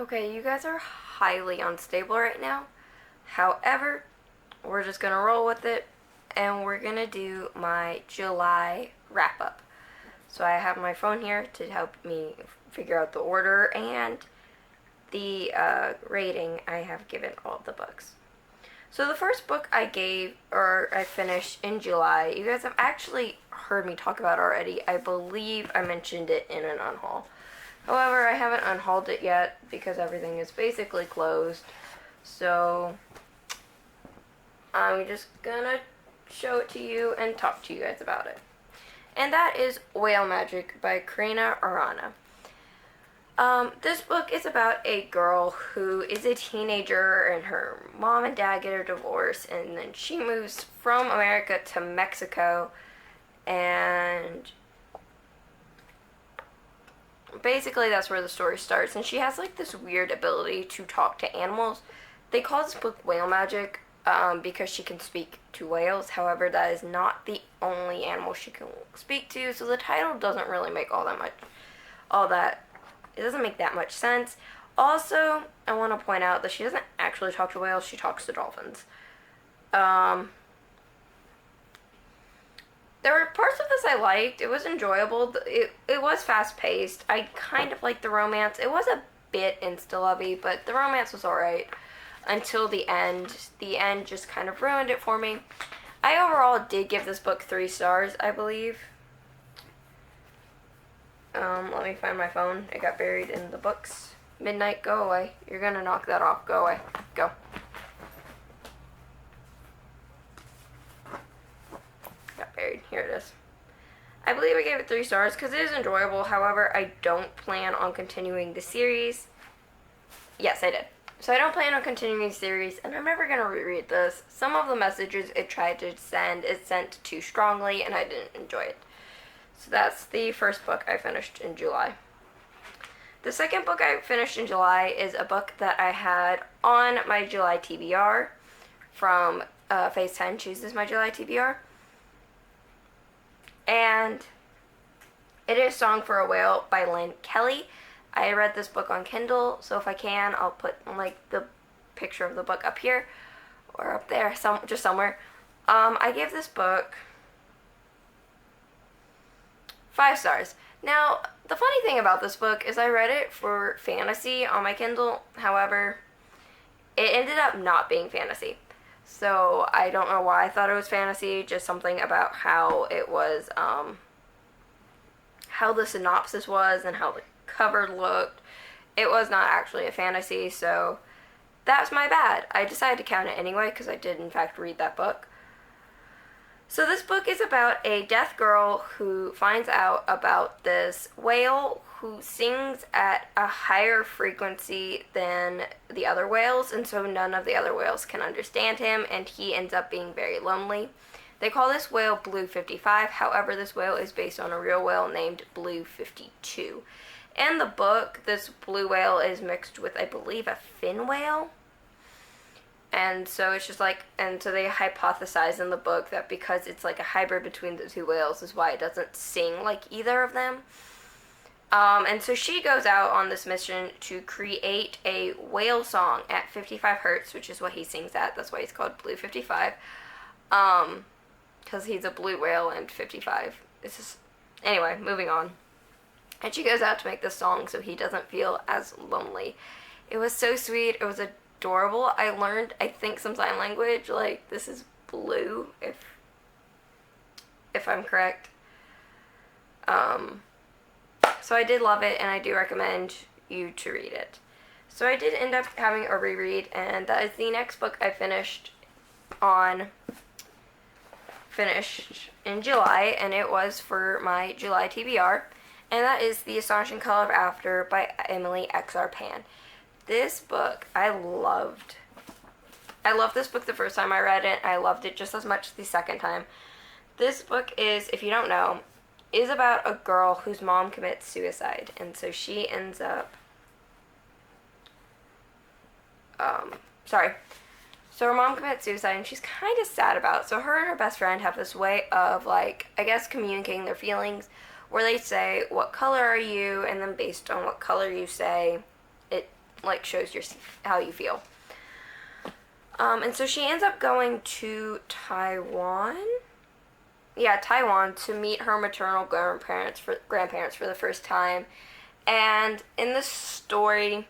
Okay, you guys are highly unstable right now. However, we're just gonna roll with it and we're gonna do my July wrap up. So I have my phone here to help me figure out the order and the rating I have given all the books. So the first book I finished in July, you guys have actually heard me talk about already. I believe I mentioned it in an unhaul. However, I haven't unhauled it yet because everything is basically closed. So I'm just gonna show it to you and talk to you guys about it. And that is Whale Magic by Karina Arana. This book is about a girl who is a teenager and her mom and dad get a divorce, and then she moves from America to Mexico, and basically that's where the story starts. And she has like this weird ability to talk to animals. They call this book Whale Magic because she can speak to whales. However, that is not the only animal she can speak to, so the title doesn't really make it doesn't make that much sense. Also, I want to point out that she doesn't actually talk to whales, she talks to dolphins. There were parts of this I liked. It was enjoyable. It was fast-paced. I kind of liked the romance. It was a bit insta-lovey, but the romance was alright until the end. The end just kind of ruined it for me. I overall did give this book 3 stars, I believe. Let me find my phone. It got buried in the books. Midnight, go away. You're gonna knock that off. Go away. Go. Got buried. Here it is. I believe I gave it 3 stars because it is enjoyable. However, I don't plan on continuing the series. Yes, I did. So I don't plan on continuing the series, and I'm never gonna reread this. Some of the messages it tried to send is sent too strongly, and I didn't enjoy it. So that's the first book I finished in July. The second book I finished in July is a book that I had on my July TBR from Phase 10 Chooses My July TBR. And it is Song for a Whale by Lynn Kelly. I read this book on Kindle, so if I can, I'll put like the picture of the book up here or up there, just somewhere. I gave this book 5 stars. Now, the funny thing about this book is I read it for fantasy on my Kindle. However, it ended up not being fantasy. So I don't know why I thought it was fantasy, just something about how it was, how the synopsis was and how the cover looked. It was not actually a fantasy, so that's my bad. I decided to count it anyway because I did in fact read that book. So this book is about a deaf girl who finds out about this whale who sings at a higher frequency than the other whales, and so none of the other whales can understand him, and he ends up being very lonely. They call this whale Blue 55, however this whale is based on a real whale named Blue 52. In the book, this blue whale is mixed with, I believe, a fin whale. And so it's just like, and so they hypothesize in the book that because it's like a hybrid between the 2 whales is why it doesn't sing like either of them. And so she goes out on this mission to create a whale song at 55 hertz, which is what he sings at. That's why he's called Blue 55. Because he's a blue whale and 55. Anyway, moving on. And she goes out to make this song so he doesn't feel as lonely. It was so sweet. It was adorable. I learned, I think, some sign language. Like, this is blue, if I'm correct. So I did love it, and I do recommend you to read it. So I did end up having a reread, and that is the next book I finished in July, and it was for my July TBR. And that is The Astonishing Color of After by Emily X.R. Pan. This book, I loved. I loved this book the first time I read it. I loved it just as much the second time. This book is, if you don't know, is about a girl whose mom commits suicide. And so she ends up... So her mom commits suicide, and she's kind of sad about it. So her and her best friend have this way of, like, I guess communicating their feelings, where they say, what color are you? And then based on what color you say, like shows how you feel. And so she ends up going to Taiwan. Yeah, Taiwan, to meet her maternal grandparents for the first time. And in this story,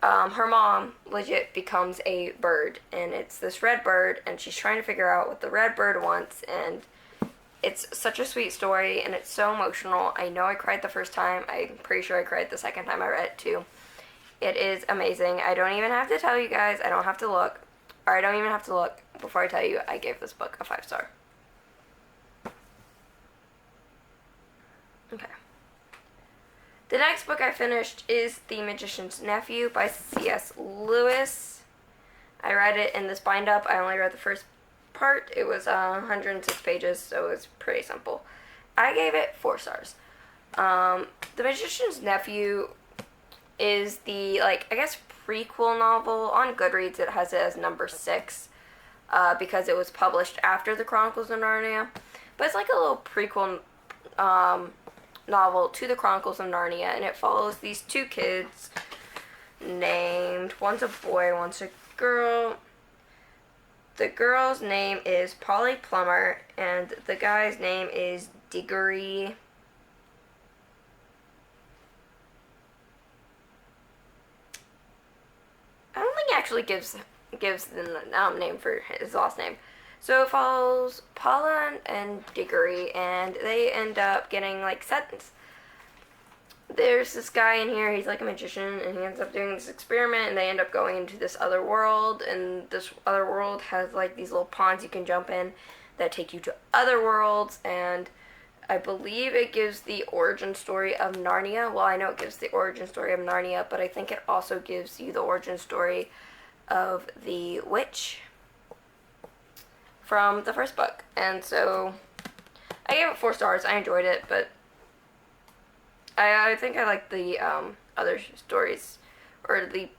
her mom legit becomes a bird, and it's this red bird, and she's trying to figure out what the red bird wants, and it's such a sweet story, and it's so emotional. I know I cried the first time. I'm pretty sure I cried the second time I read it, too. It is amazing. I don't even have to tell you guys. I don't even have to look before I tell you I gave this book a 5-star. Okay. The next book I finished is The Magician's Nephew by C.S. Lewis. I read it in this bind-up. I only read the first part. It was 106 pages, so it was pretty simple. I gave it 4 stars. The Magician's Nephew is the, I guess, prequel novel. On Goodreads, it has it as number 6 because it was published after the Chronicles of Narnia. But it's like a little prequel novel to the Chronicles of Narnia, and it follows these 2 kids named, one's a boy, one's a girl. The girl's name is Polly Plummer, and the guy's name is Diggory. I don't think he actually gives the name for his last name. So it follows Paula and Diggory, and they end up getting, sentenced. There's this guy in here, he's like a magician, and he ends up doing this experiment, and they end up going into this other world, and this other world has, these little ponds you can jump in that take you to other worlds, and I believe it gives the origin story of Narnia. Well, I know it gives the origin story of Narnia, but I think it also gives you the origin story of the witch from the first book. And so I gave it 4 stars. I enjoyed it, but I think I like the other stories, or the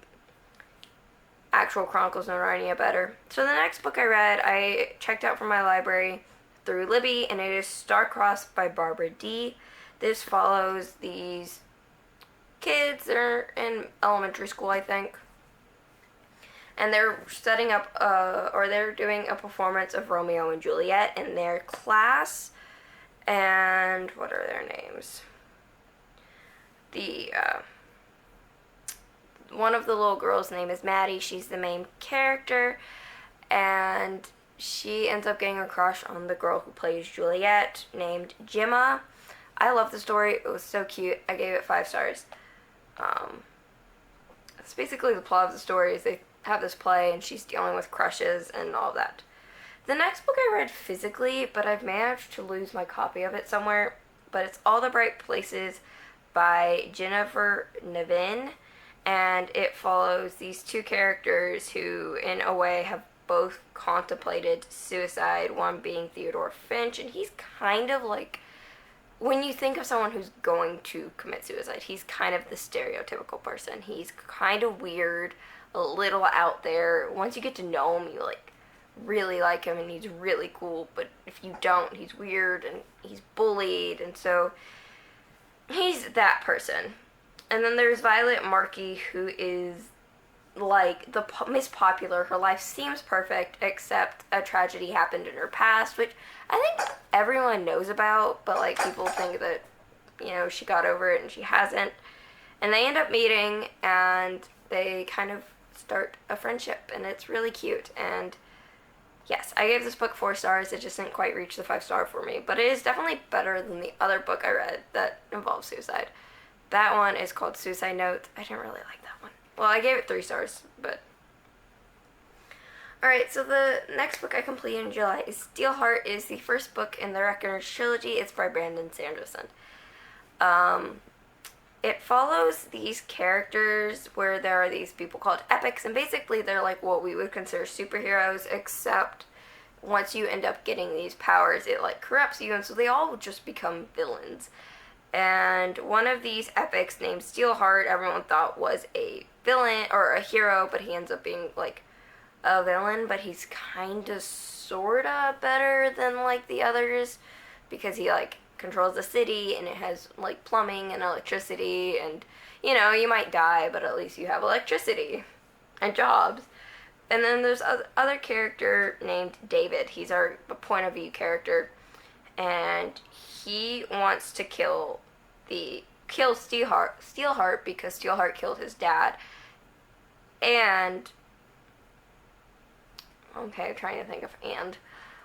actual Chronicles of Narnia, better. So the next book I read, I checked out from my library through Libby, and it is Star-Crossed by Barbara D. This follows these kids. They're in elementary school, I think. And they're setting up, or they're doing a performance of Romeo and Juliet in their class. And what are their names? One of the little girls' name is Maddie. She's the main character, and she ends up getting a crush on the girl who plays Juliet, named Gemma. I love the story. It was so cute. I gave it 5 stars. That's basically the plot of the story. Is they have this play, and she's dealing with crushes and all that. The next book I read physically, but I've managed to lose my copy of it somewhere, but it's All the Bright Places by Jennifer Nevin, and it follows these 2 characters who, in a way, have both contemplated suicide, one being Theodore Finch, and he's kind of when you think of someone who's going to commit suicide, he's kind of the stereotypical person. He's kind of weird, a little out there. Once you get to know him, you really like him, and he's really cool, but if you don't, he's weird, and he's bullied, and so he's that person. And then there's Violet Markey, who is the most popular. Her life seems perfect, except a tragedy happened in her past, which I think everyone knows about, but people think that, she got over it and she hasn't. And they end up meeting, and they kind of start a friendship, and it's really cute. And yes, I gave this book 4 stars. It just didn't quite reach the 5-star for me, but it is definitely better than the other book I read that involves suicide. That one is called Suicide Note. I didn't really like that one. Well, I gave it 3 stars, but... Alright, so the next book I completed in July is Steelheart. It is the first book in the Reckoner's trilogy. It's by Brandon Sanderson. It follows these characters where there are these people called epics, and basically they're what we would consider superheroes, except once you end up getting these powers, it corrupts you, and so they all just become villains. And one of these epics named Steelheart, everyone thought was a villain or a hero, but he ends up being a villain, but he's kinda sorta better than the others, because he controls the city, and it has plumbing and electricity, and you know, you might die, but at least you have electricity and jobs. And then there's other character named David. He's our point of view character, and he wants to kill Steelheart because Steelheart killed his dad. And okay, I'm trying to think of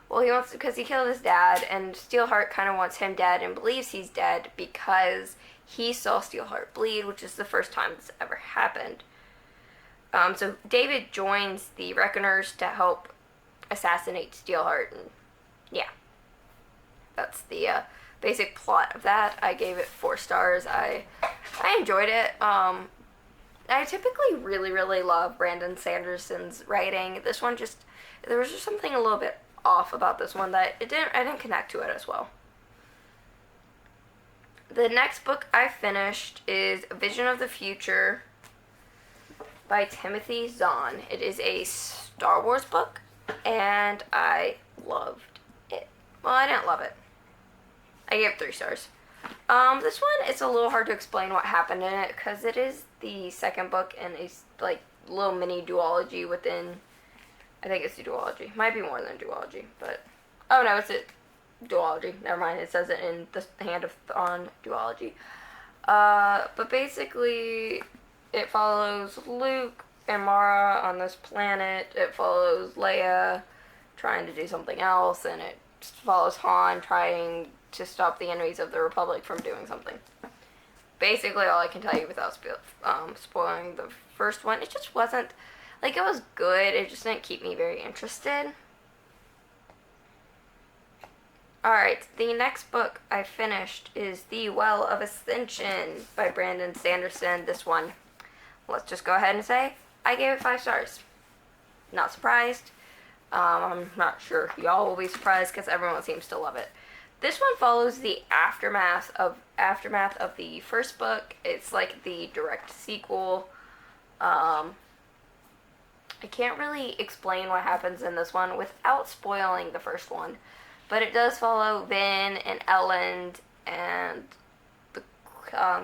well, he wants because he killed his dad, and Steelheart kind of wants him dead and believes he's dead because he saw Steelheart bleed, which is the first time this ever happened. So David joins the Reckoners to help assassinate Steelheart, and yeah, that's the basic plot of that. I gave it 4 stars. I enjoyed it. I typically really, really love Brandon Sanderson's writing. This one there was just something a little bit off about this one that I didn't connect to it as well. The next book I finished is Vision of the Future by Timothy Zahn. It is a Star Wars book, and I loved it. Well, I didn't love it. I gave it 3 stars. This one, it's a little hard to explain what happened in it because it is the second book in a like little mini duology within. I think it's a duology. Might be more than a duology, but oh no, it's a duology. Never mind. It says it in the Hand of Thrawn duology. But basically, it follows Luke and Mara on this planet. It follows Leia trying to do something else, and it follows Han trying to stop the enemies of the Republic from doing something. Basically, all I can tell you without spoiling the first one, it just wasn't, like, it was good, it just didn't keep me very interested. Alright, the next book I finished is The Well of Ascension by Brandon Sanderson. This one, let's just go ahead and say, I gave it 5 stars. Not surprised. I'm not sure if y'all will be surprised because everyone seems to love it. This one follows the aftermath of the first book. It's like the direct sequel. I can't really explain what happens in this one without spoiling the first one, but it does follow Vin and Elend and the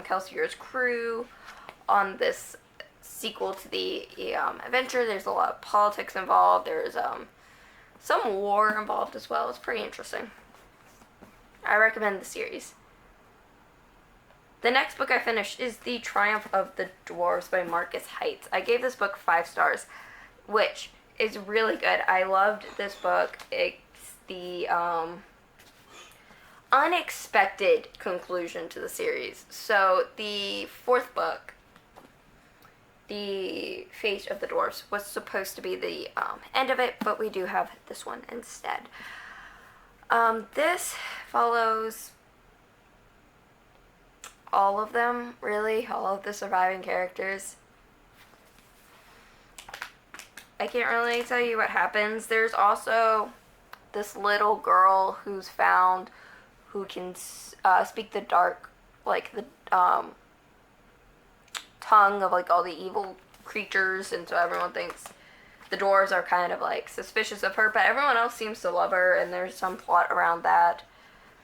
Kelsier's crew on this sequel to the adventure. There's a lot of politics involved. There's some war involved as well. It's pretty interesting. I recommend the series. The next book I finished is The Triumph of the Dwarves by Marcus Heights. I gave this book 5 stars, which is really good. I loved this book. It's the unexpected conclusion to the series. So the 4th book, The Fate of the Dwarves, was supposed to be the end of it, but we do have this one instead. This follows all of them, really, all of the surviving characters. I can't really tell you what happens. There's also this little girl who's found who can speak the dark, like the tongue of like all the evil creatures, and so everyone thinks the dwarves are kind of like suspicious of her, but everyone else seems to love her, and there's some plot around that.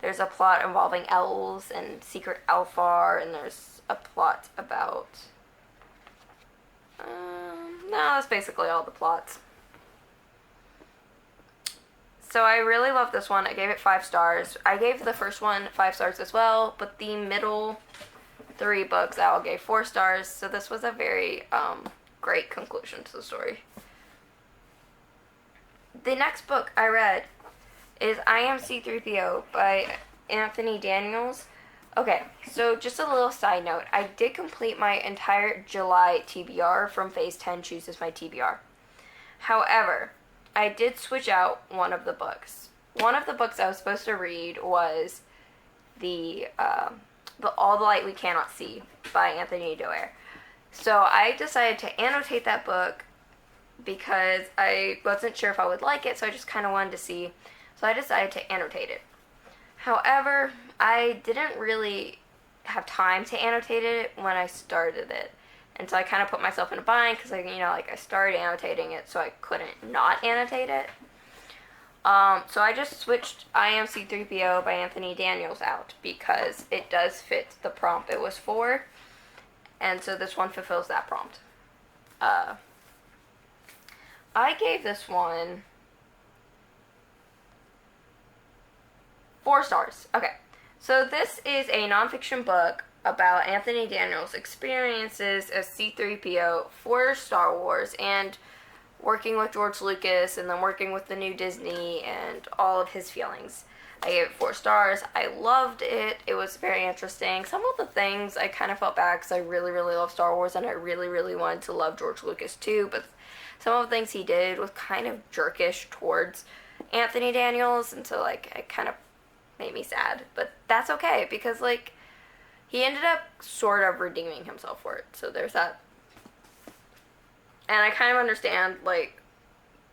There's a plot involving elves and secret Alfar, and there's a plot about no, that's basically all the plots. So I really love this one. I gave it 5 stars. I gave the first one 5 stars as well, but the middle 3 books I all gave 4 stars, so this was a very great conclusion to the story. The next book I read is I Am C-3PO by Anthony Daniels. Okay, so just a little side note. I did complete my entire July TBR from Phase 10 Chooses My TBR. However, I did switch out one of the books. One of the books I was supposed to read was the All the Light We Cannot See by Anthony Doerr. So I decided to annotate that book because I wasn't sure if I would like it, so I just kind of wanted to see. So I decided to annotate it. However, I didn't really have time to annotate it when I started it. And so I kind of put myself in a bind because, I started annotating it, so I couldn't not annotate it. So I just switched I Am C-3PO by Anthony Daniels out because it does fit the prompt it was for. And so this one fulfills that prompt. I gave this one 4 stars. Okay, so this is a nonfiction book about Anthony Daniels' experiences as C-3PO for Star Wars and working with George Lucas and then working with the new Disney and all of his feelings. I gave it 4 stars. I loved it. It was very interesting. Some of the things I kind of felt bad because I really, really love Star Wars and I really, really wanted to love George Lucas too, but some of the things he did was kind of jerkish towards Anthony Daniels, and so, like, it kind of made me sad. But that's okay, because, like, he ended up sort of redeeming himself for it, so there's that. And I kind of understand, like,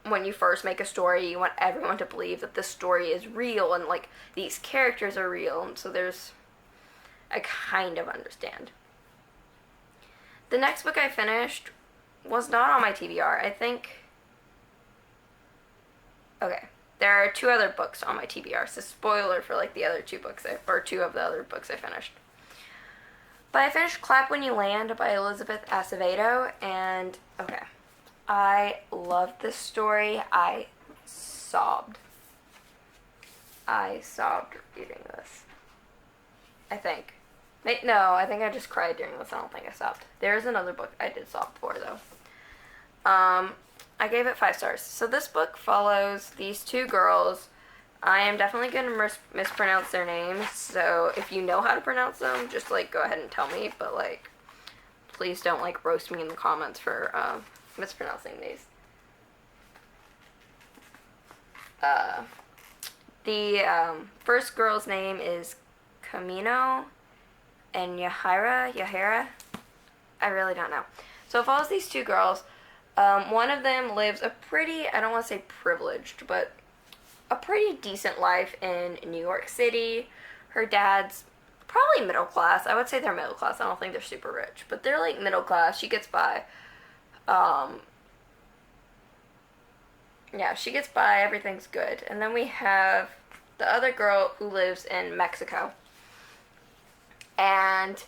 when you first make a story, you want everyone to believe that this story is real and, like, these characters are real, and so I kind of understand. The next book I finished was not on my TBR. I think, okay, there are 2 other books on my TBR, so spoiler for, like, the other 2 books, or 2 of the other books I finished. But I finished Clap When You Land by Elizabeth Acevedo, and, okay, I loved this story. I sobbed. I sobbed reading this. I think. No, I think I just cried during this. I don't think I sobbed. There's another book I did sob for, though. I gave it 5 stars. So this book follows these 2 girls. I am definitely going to mispronounce their names, so if you know how to pronounce them, just, like, go ahead and tell me, but, like, please don't, like, roast me in the comments for, mispronouncing these. The first girl's name is Camino and Yahira. I really don't know. So it follows these 2 girls. One of them lives a pretty, I don't want to say privileged, but a pretty decent life in New York City. Her dad's probably middle class. I would say they're middle class. I don't think they're super rich, but they're, like, middle class. She gets by. Yeah, she gets by. Everything's good. And then we have the other girl who lives in Mexico. And,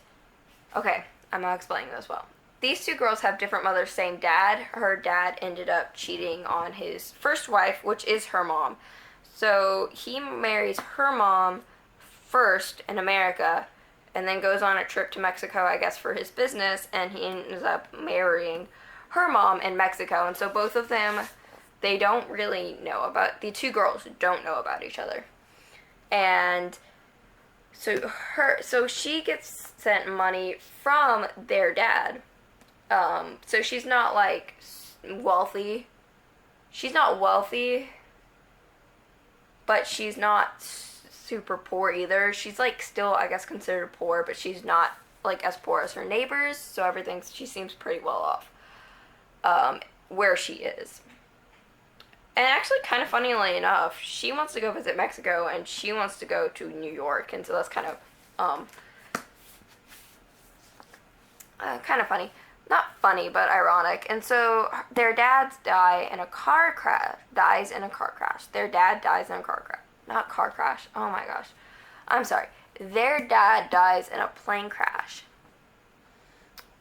okay, I'm not explaining this well. These 2 girls have different mothers, same dad. Her dad ended up cheating on his first wife, which is her mom. So he marries her mom first in America and then goes on a trip to Mexico, I guess, for his business, and he ends up marrying her mom in Mexico. And so both of them, they don't really know about, the 2 girls don't know about each other. And so she gets sent money from their dad. So she's not, like, wealthy. She's not wealthy, but she's not super poor either. She's, like, still, I guess, considered poor, but she's not, like, as poor as her neighbors, so she seems pretty well off, where she is. And actually, kind of funnily enough, she wants to go visit Mexico, and she wants to go to New York, and so that's kind of funny. Not funny, but ironic. And so their dads dies in a car crash. Their dad dies in a car crash. Not car crash. Oh my gosh. I'm sorry. Their dad dies in a plane crash.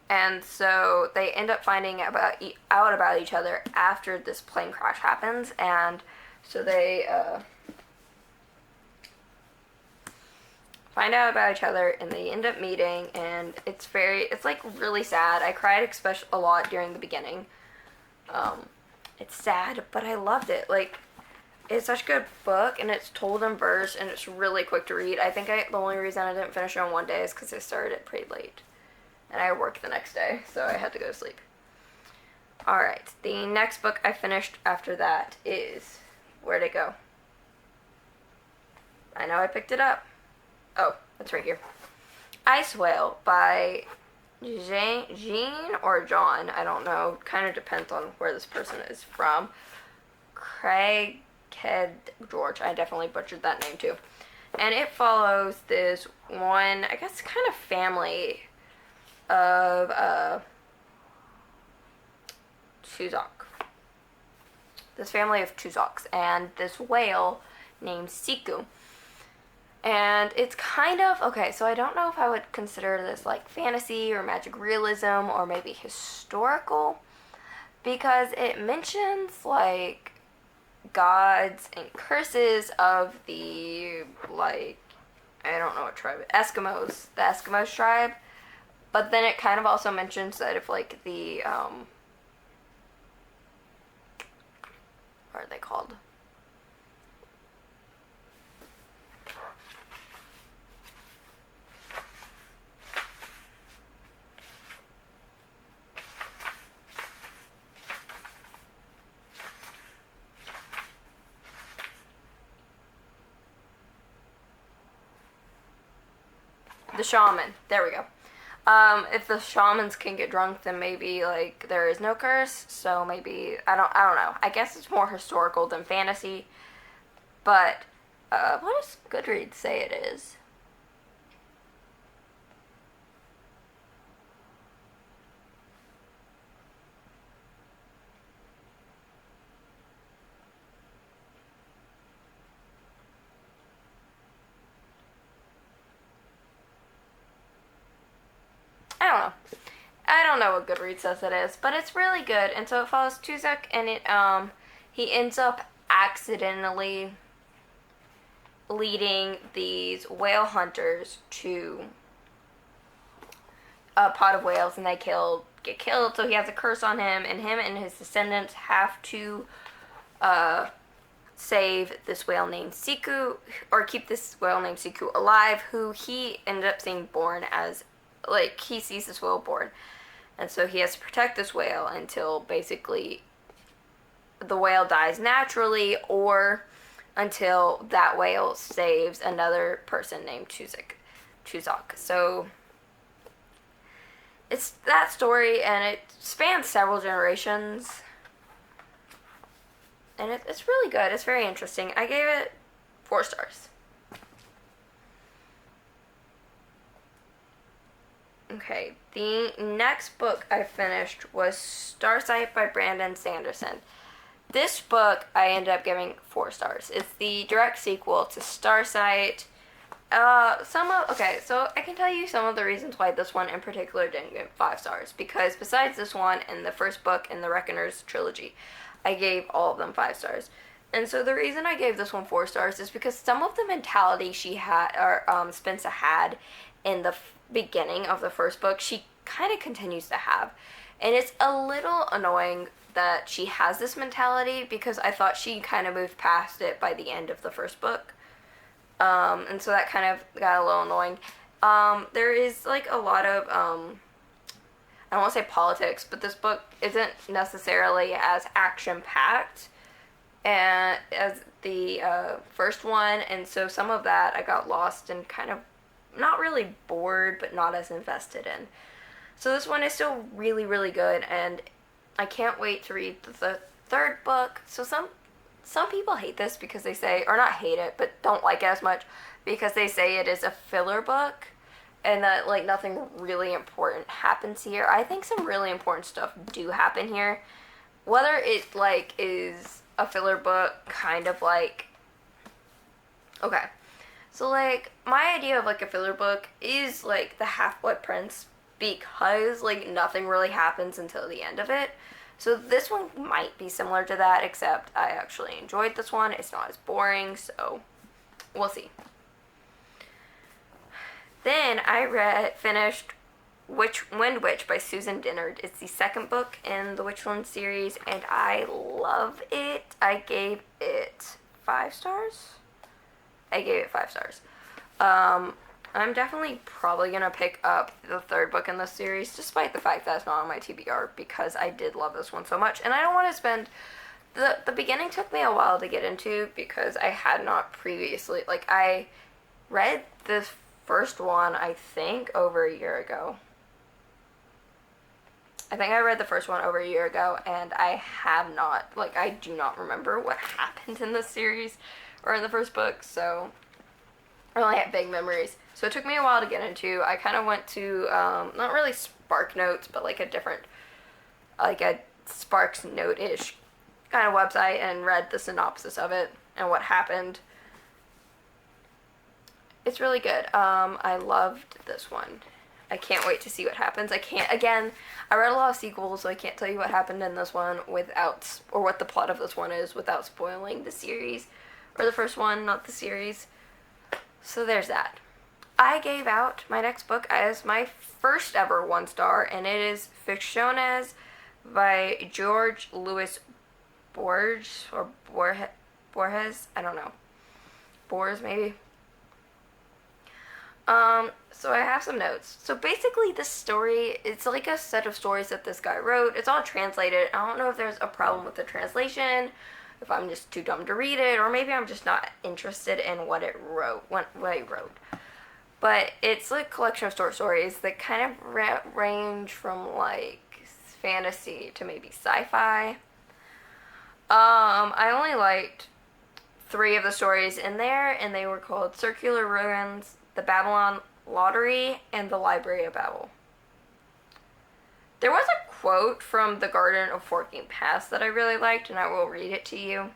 And so they end up finding out about each other after this plane crash happens. And so they find out about each other, and they end up meeting, and it's like, really sad. I cried a lot during the beginning. It's sad, but I loved it. Like, it's such a good book, and it's told in verse, and it's really quick to read. I think the only reason I didn't finish it in one day is because I started it pretty late, and I worked the next day, so I had to go to sleep. Alright, the next book I finished after that is, where'd it go? I know I picked it up. Oh, it's right here. Ice Whale by Jean or John, I don't know. Kind of depends on where this person is from. Craighead George. I definitely butchered that name too. And it follows this one, I guess, kind of family of Tuzok. This family of Tuzoks and this whale named Siku. And it's kind of, okay, so I don't know if I would consider this like fantasy or magic realism or maybe historical, because it mentions like gods and curses of the, like, I don't know what tribe, Eskimos, the Eskimos tribe. But then it kind of also mentions that if like the, what are they called? The shaman. There we go. If the shamans can get drunk, then maybe like there is no curse. So maybe I don't know. I guess it's more historical than fantasy. But what does Goodreads say it is? I don't know. I don't know what Goodreads says it is, but it's really good. And so it follows Tuzak, and he ends up accidentally leading these whale hunters to a pod of whales, and they get killed. So he has a curse on him, and his descendants have to save this whale named Siku, or keep this whale named Siku alive, who he ended up seeing born as, like, he sees this whale born. And so he has to protect this whale until basically the whale dies naturally, or until that whale saves another person named Tuzak. So it's that story, and it spans several generations. And it's really good. It's very interesting. I gave it 4 stars. Okay, the next book I finished was Starsight by Brandon Sanderson. This book I ended up giving 4 stars. It's the direct sequel to Starsight. Okay, so I can tell you some of the reasons why this one in particular didn't get 5 stars. Because besides this one and the first book in the Reckoners trilogy, I gave all of them 5 stars. And so the reason I gave this one 4 stars is because some of the mentality she had, or Spencer had in the beginning of the first book, she kind of continues to have. And it's a little annoying that she has this mentality, because I thought she kind of moved past it by the end of the first book. And so that kind of got a little annoying. There is like a lot of, I don't want to say politics, but this book isn't necessarily as action-packed as the first one, and so some of that I got lost and kind of not really bored, but not as invested in. So this one is still really, really good, and I can't wait to read the third book. So some people hate this because they say, or not hate it, but don't like it as much, because they say it is a filler book and that like nothing really important happens here. I think some really important stuff do happen here. Whether it like is a filler book, kind of like, okay, so like my idea of like a filler book is like the Half-Blood Prince, because like nothing really happens until the end of it. So this one might be similar to that, except I actually enjoyed this one. It's not as boring, so we'll see. Then I finished Wind Witch by Susan Dennard. It's the second book in the Witchland series, and I love it. I gave it 5 stars. I gave it 5 stars. I'm definitely probably going to pick up the third book in this series, despite the fact that it's not on my TBR, because I did love this one so much. And I don't want to spend... The beginning took me a while to get into, because I had not previously... Like, I read this first one, I think, over a year ago. I think I read the first one over a year ago, and I have not... Like, I do not remember what happened in this series, or in the first book, so... I only have vague memories. So it took me a while to get into. I kind of went to, not really Spark Notes, but like a different, like a Sparks Note-ish kind of website, and read the synopsis of it and what happened. It's really good. I loved this one. I can't wait to see what happens. I read a lot of sequels, so I can't tell you what happened in this one without, or what the plot of this one is without spoiling the series, or the first one, not the series. So there's that. I gave out my next book as my first ever 1-star, and it is Ficciones by George Louis Borges, or Borges, I don't know. Boers, maybe? So I have some notes. So basically this story, it's like a set of stories that this guy wrote. It's all translated. I don't know if there's a problem with the translation, if I'm just too dumb to read it, or maybe I'm just not interested in what he wrote. But it's like a collection of short stories that kind of range from like fantasy to maybe sci-fi. I only liked 3 of the stories in there, and they were called Circular Ruins, The Babylon Lottery, and The Library of Babel. There was a quote from The Garden of Forking Paths that I really liked, and I will read it to you.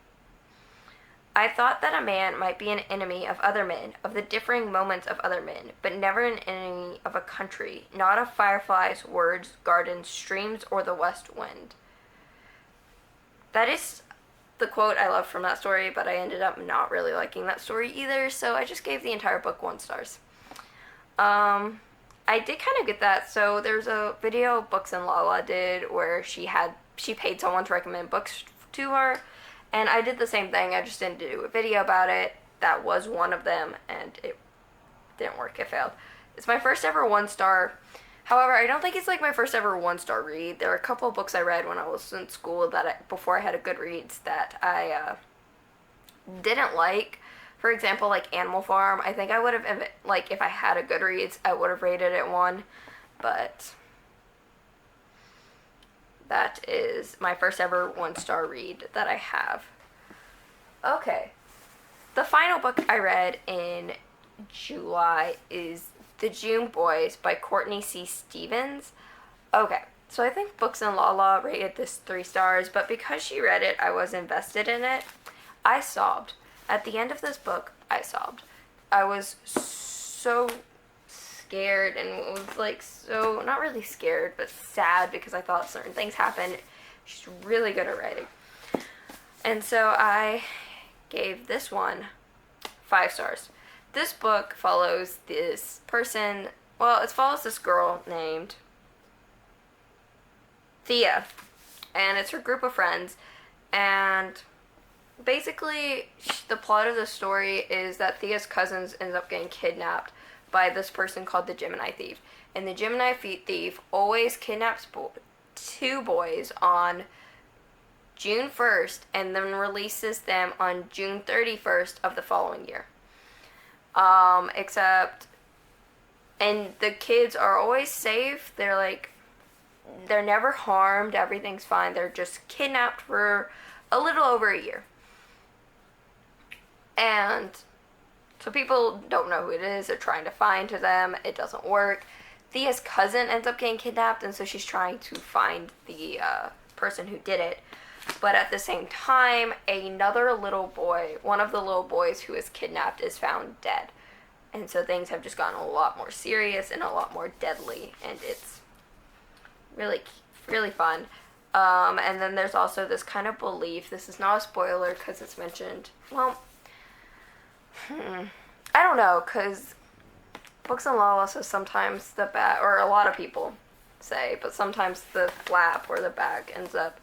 I thought that a man might be an enemy of other men, of the differing moments of other men, but never an enemy of a country, not of fireflies, words, gardens, streams, or the west wind. That is the quote I love from that story, but I ended up not really liking that story either, so I just gave the entire book 1 stars. I did kind of get that. So there's a video Books and Lala did where she paid someone to recommend books to her, and I did the same thing. I just didn't do a video about it. That was one of them, and it didn't work. It failed. It's my first ever 1-star. However, I don't think it's like my first ever 1-star read. There are a couple of books I read when I was in school before I had a Goodreads that I didn't like. For example, like Animal Farm. I think I would have, like, if I had a Goodreads, I would have rated it 1. But that is my first ever 1-star read that I have. Okay. The final book I read in July is The June Boys by Courtney C. Stevens. Okay. So I think Books and Lala rated this 3 stars, but because she read it, I was invested in it. I sobbed. At the end of this book, I sobbed. I was so scared and was like so, not really scared, but sad because I thought certain things happened. She's really good at writing. And so I gave this one 5 stars. This book follows this person, well, it follows this girl named Thea, and it's her group of friends, and basically the plot of the story is that Thea's cousins ends up getting kidnapped by this person called the Gemini Thief, and the Gemini Thief always kidnaps 2 boys on June 1st and then releases them on June 31st of the following year. And the kids are always safe. They're never harmed. Everything's fine. They're just kidnapped for a little over a year. And so people don't know who it is. They're trying to find them. It doesn't work. Thea's cousin ends up getting kidnapped, and so she's trying to find the person who did it. But at the same time, another little boy, one of the little boys who is kidnapped, is found dead. And so things have just gotten a lot more serious and a lot more deadly, and it's really, really fun. And then there's also this kind of belief, this is not a spoiler because it's mentioned, well, I don't know, because Books and Lala says sometimes or a lot of people say, but sometimes the flap or the bag ends up